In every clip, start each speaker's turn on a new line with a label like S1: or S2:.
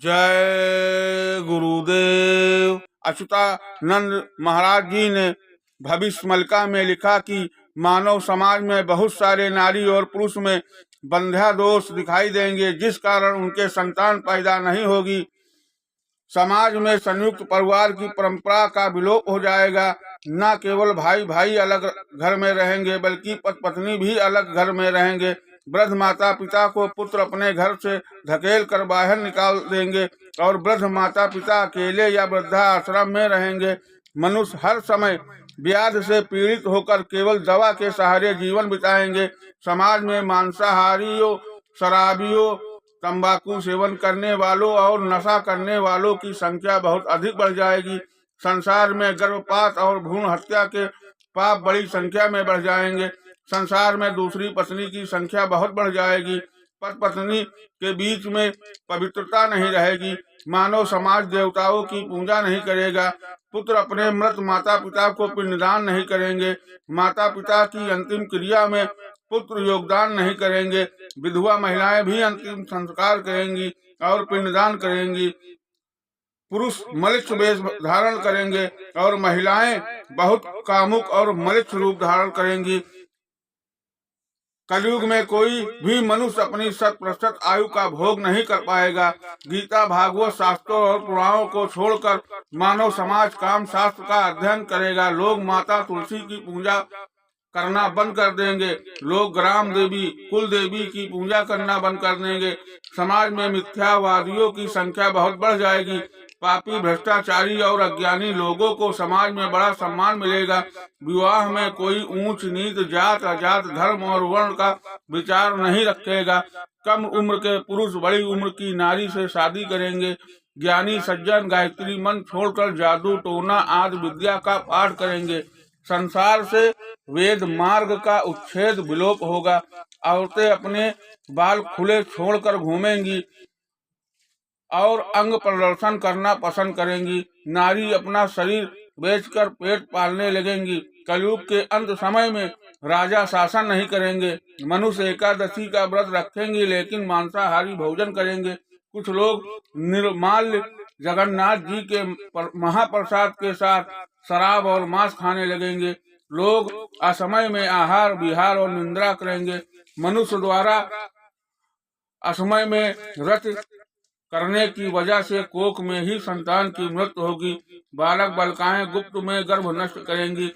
S1: जय गुरुदेव। अच्युतानंद महाराज जी ने भविष्य मलिका में लिखा कि मानव समाज में बहुत सारे नारी और पुरुष में बंध्या दोष दिखाई देंगे, जिस कारण उनके संतान पैदा नहीं होगी। समाज में संयुक्त परिवार की परंपरा का विलोप हो जाएगा। न केवल भाई भाई अलग घर में रहेंगे, बल्कि पति पत्नी भी अलग घर में रहेंगे। वृद्ध माता पिता को पुत्र अपने घर से धकेल कर बाहर निकाल देंगे और वृद्ध माता पिता अकेले या वृद्धाश्रम में रहेंगे। मनुष्य हर समय व्याधि से पीड़ित होकर केवल दवा के सहारे जीवन बिताएंगे। समाज में मांसाहारियों, शराबियों, तंबाकू सेवन करने वालों और नशा करने वालों की संख्या बहुत अधिक बढ़ जाएगी। संसार में गर्भपात और भ्रूण हत्या के पाप बड़ी संख्या में बढ़ जाएंगे। संसार में दूसरी पत्नी की संख्या बहुत बढ़ जाएगी। पति पत्नी के बीच में पवित्रता नहीं रहेगी। मानव समाज देवताओं की पूजा नहीं करेगा। पुत्र अपने मृत माता पिता को पिंडदान नहीं करेंगे। माता पिता की अंतिम क्रिया में पुत्र योगदान नहीं करेंगे। विधवा महिलाएं भी अंतिम संस्कार करेंगी और पिंडदान करेंगी। पुरुष मलिच्छ वेश धारण करेंगे और महिलाएं बहुत कामुक और मलिच्छ रूप धारण करेंगी। कलयुग में कोई भी मनुष्य अपनी 100% आयु का भोग नहीं कर पाएगा। गीता, भागवत, शास्त्रों और पुराणों को छोड़कर मानव समाज काम शास्त्र का अध्ययन करेगा। लोग माता तुलसी की पूजा करना बंद कर देंगे। लोग ग्राम देवी, कुल देवी की पूजा करना बंद कर देंगे। समाज में मिथ्यावादियों की संख्या बहुत बढ़ जाएगी। पापी, भ्रष्टाचारी और अज्ञानी लोगों को समाज में बड़ा सम्मान मिलेगा। विवाह में कोई ऊंच नीच, जात अजात, धर्म और वर्ण का विचार नहीं रखेगा। कम उम्र के पुरुष बड़ी उम्र की नारी से शादी करेंगे। ज्ञानी सज्जन गायत्री मंत्र छोड़कर जादू, टोना आदि विद्या का पाठ करेंगे। संसार से वेद मार्ग का उच्छेद विलोप होगा। औरतें अपने बाल खुले छोड़कर घूमेंगी और अंग प्रदर्शन करना पसंद करेंगी। नारी अपना शरीर बेचकर पेट पालने लगेंगी। कलयुग के अंत समय में राजा शासन नहीं करेंगे। मनुष्य एकादशी का व्रत रखेंगे, लेकिन मांसाहारी भोजन करेंगे। कुछ लोग निर्माल्य जगन्नाथ जी के महाप्रसाद के साथ शराब और मांस खाने लगेंगे। लोग असमय में आहार विहार और निंद्रा करेंगे। मनुष्य द्वारा असमय में व्रत करने की वजह से कोख में ही संतान की मृत्यु होगी। बालक बालिकाएं गुप्त में गर्भ नष्ट करेंगी।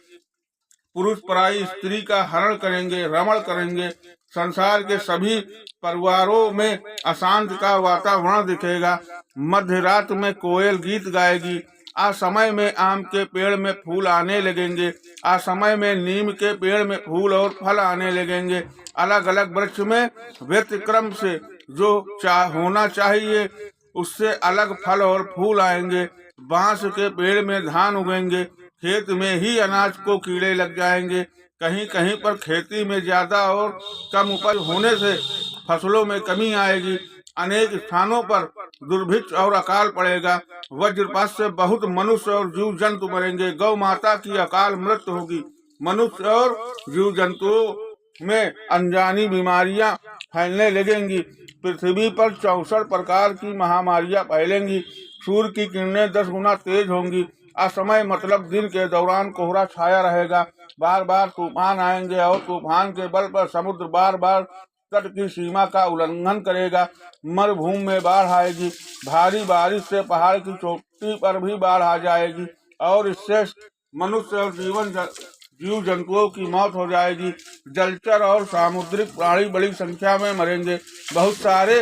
S1: पुरुष पराई स्त्री का हरण करेंगे, रमण करेंगे। संसार के सभी परिवारों में अशांति का वातावरण दिखेगा। मध्य रात में कोयल गीत गाएगी। असमय में आम के पेड़ में फूल आने लगेंगे। असमय में नीम के पेड़ में फूल और फल आने लगेंगे। अलग अलग वृक्ष में व्यतिक्रम से जो होना चाहिए उससे अलग फल और फूल आएंगे। बांस के पेड़ में धान उगेंगे। खेत में ही अनाज को कीड़े लग जाएंगे। कहीं कहीं पर खेती में ज्यादा और कम उपज होने से फसलों में कमी आएगी। अनेक स्थानों पर दुर्भिक्ष और अकाल पड़ेगा। वज्रपात से बहुत मनुष्य और जीव जंतु मरेंगे। गौ माता की अकाल मृत्यु होगी। मनुष्य और जीव जंतुओं में अनजानी बीमारियां फैलने लगेंगी। पृथ्वी पर 64 प्रकार की महामारियां फैलेंगी। सूर्य की किरणें 10 गुना तेज होंगी। असमय मतलब दिन के दौरान कोहरा छाया रहेगा। बार बार तूफान आएंगे और तूफान के बल पर समुद्र बार बार तट की सीमा का उल्लंघन करेगा। मरुभूमि में बाढ़ आएगी। भारी बारिश से पहाड़ की चोटी पर भी बाढ़ आ जाएगी और इससे मनुष्य और जीव जंतुओं की मौत हो जाएगी। जलचर और सामुद्रिक प्राणी बड़ी संख्या में मरेंगे। बहुत सारे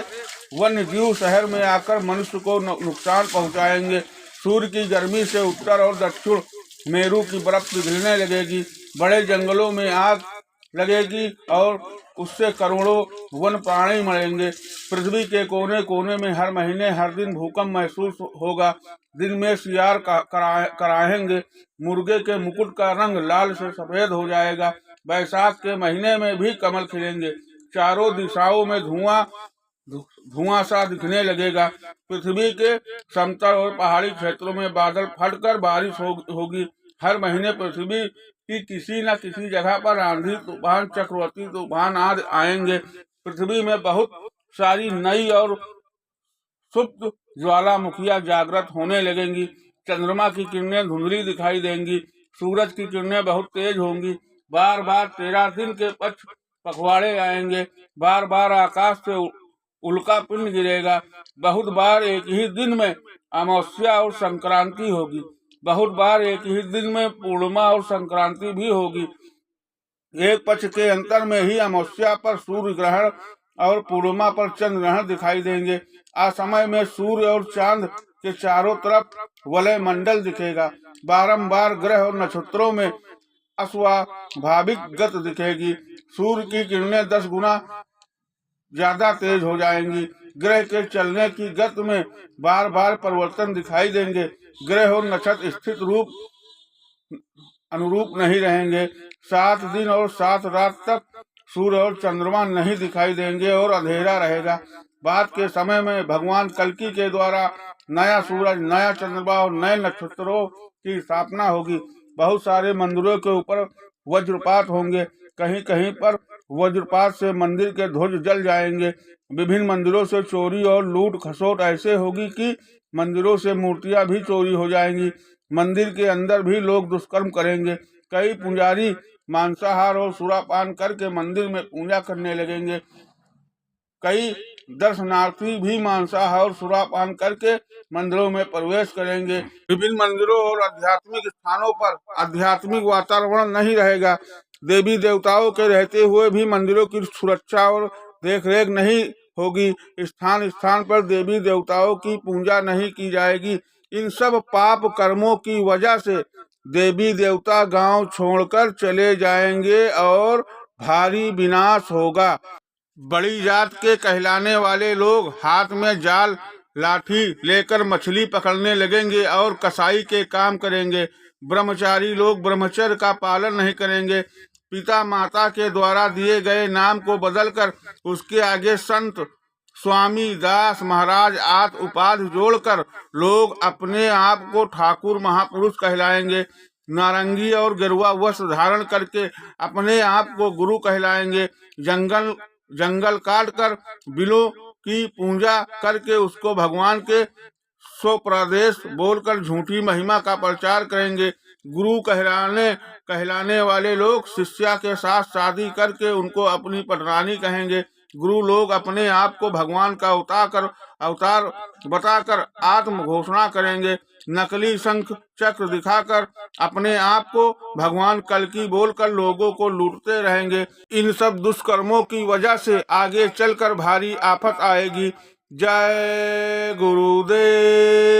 S1: वन्य जीव शहर में आकर मनुष्य को नुकसान पहुंचाएंगे। सूर्य की गर्मी से उत्तर और दक्षिण मेरू की बर्फ पिघलने लगेगी। बड़े जंगलों में आग लगेगी और उससे करोड़ों वन प्राणी मरेंगे। पृथ्वी के कोने कोने में हर महीने हर दिन भूकंप महसूस होगा। दिन में शिकार कराएंगे। मुर्गे के मुकुट का रंग लाल से सफेद हो जाएगा। बैसाख के महीने में भी कमल खिलेंगे। चारों दिशाओं में धुआं सा दिखने लगेगा। पृथ्वी के समतल और पहाड़ी क्षेत्रों में बादल फटकर बारिश होगी। हर महीने पृथ्वी कि किसी न किसी जगह पर आंधी तूफान, चक्रवाती तूफान आदि आएंगे। पृथ्वी में बहुत सारी नई और सुप्त ज्वालामुखियां जागृत होने लगेंगी। चंद्रमा की किरणें धुंधली दिखाई देंगी। सूरज की किरणें बहुत तेज होंगी। बार बार 13 दिन के पखवाड़े आएंगे। बार बार आकाश से उल्का पिंड गिरेगा। बहुत बार एक ही दिन में अमावस्या और संक्रांति होगी। बहुत बार एक ही दिन में पूर्णिमा और संक्रांति भी होगी। एक पक्ष के अंतर में ही अमावस्या पर सूर्य ग्रहण और पूर्णिमा पर चंद्र ग्रहण दिखाई देंगे। असमय में सूर्य और चांद के चारों तरफ वलय मंडल दिखेगा। बारंबार ग्रह और नक्षत्रों में अस्वाभाविक गति दिखेगी। सूर्य की किरणें 10 गुना ज्यादा तेज हो जाएंगी। ग्रह के चलने की गति में बार बार परिवर्तन दिखाई देंगे। ग्रह और नक्षत्र स्थित रूप अनुरूप नहीं रहेंगे। 7 दिन और 7 रात तक सूर्य और चंद्रमा नहीं दिखाई देंगे और अंधेरा रहेगा। बाद के समय में भगवान कल्कि के द्वारा नया सूरज, नया चंद्रमा और नए नक्षत्रों की स्थापना होगी। बहुत सारे मंदिरों के ऊपर वज्रपात होंगे। कहीं कहीं पर वज्रपात से मंदिर के ध्वज जल जाएंगे। विभिन्न मंदिरों से चोरी और लूट खसोट ऐसे होगी कि मंदिरों से मूर्तियां भी चोरी हो जाएंगी। मंदिर के अंदर भी लोग दुष्कर्म करेंगे। कई पुजारी मांसाहार और सुरापान करके मंदिर में पूजा करने लगेंगे। कई दर्शनार्थी भी मांसाहार और सुरापान करके मंदिरों में प्रवेश करेंगे। विभिन्न मंदिरों और आध्यात्मिक स्थानों पर आध्यात्मिक वातावरण नहीं रहेगा। देवी देवताओं के रहते हुए भी मंदिरों की सुरक्षा और देखरेख नहीं होगी। स्थान स्थान पर देवी देवताओं की पूजा नहीं की जाएगी। इन सब पाप कर्मों की वजह से देवी देवता गांव छोड़कर चले जाएंगे और भारी विनाश होगा। बड़ी जात के कहलाने वाले लोग हाथ में जाल लाठी लेकर मछली पकड़ने लगेंगे और कसाई के काम करेंगे। ब्रह्मचारी लोग ब्रह्मचर्य का पालन नहीं करेंगे। पिता माता के द्वारा दिए गए नाम को बदलकर उसके आगे संत, स्वामी, दास, महाराज आदि उपाधि जोड़कर लोग अपने आप को ठाकुर महापुरुष कहलाएंगे। नारंगी और गेरुआ वस्त्र धारण करके अपने आप को गुरु कहलाएंगे। जंगल काट कर बिलों की पूजा करके उसको भगवान के स्वप्रदेश बोलकर झूठी महिमा का प्रचार करेंगे। गुरु कहलाने वाले लोग शिष्या के साथ शादी करके उनको अपनी पटरानी कहेंगे। गुरु लोग अपने आप को भगवान का अवतार बताकर आत्म घोषणा करेंगे। नकली शंख चक्र दिखाकर अपने आप को भगवान कल्कि बोलकर लोगों को लूटते रहेंगे। इन सब दुष्कर्मों की वजह से आगे चलकर भारी आफत आएगी। जय गुरुदेव।